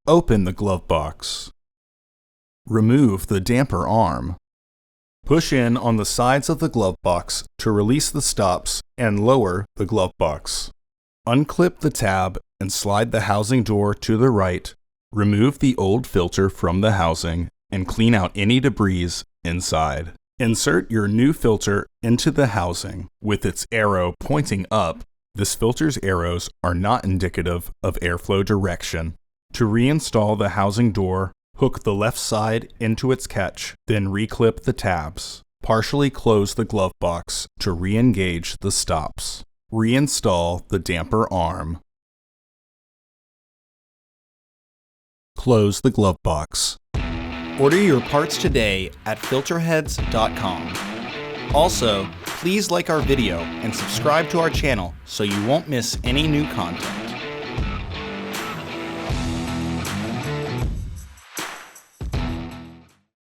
Open the glove box. Remove the damper arm. Push in on the sides of the glove box to release the stops and lower the glove box. Unclip the tab and slide the housing door to the right. Remove the old filter from the housing and clean out any debris inside. Insert your new filter into the housing with its arrow pointing up. This filter's arrows are not indicative of airflow direction. To reinstall the housing door, hook the left side into its catch, then reclip the tabs. Partially close the glove box to re-engage the stops. Reinstall the damper arm. Close the glove box. Order your parts today at filterheads.com. Also, please like our video and subscribe to our channel so you won't miss any new content.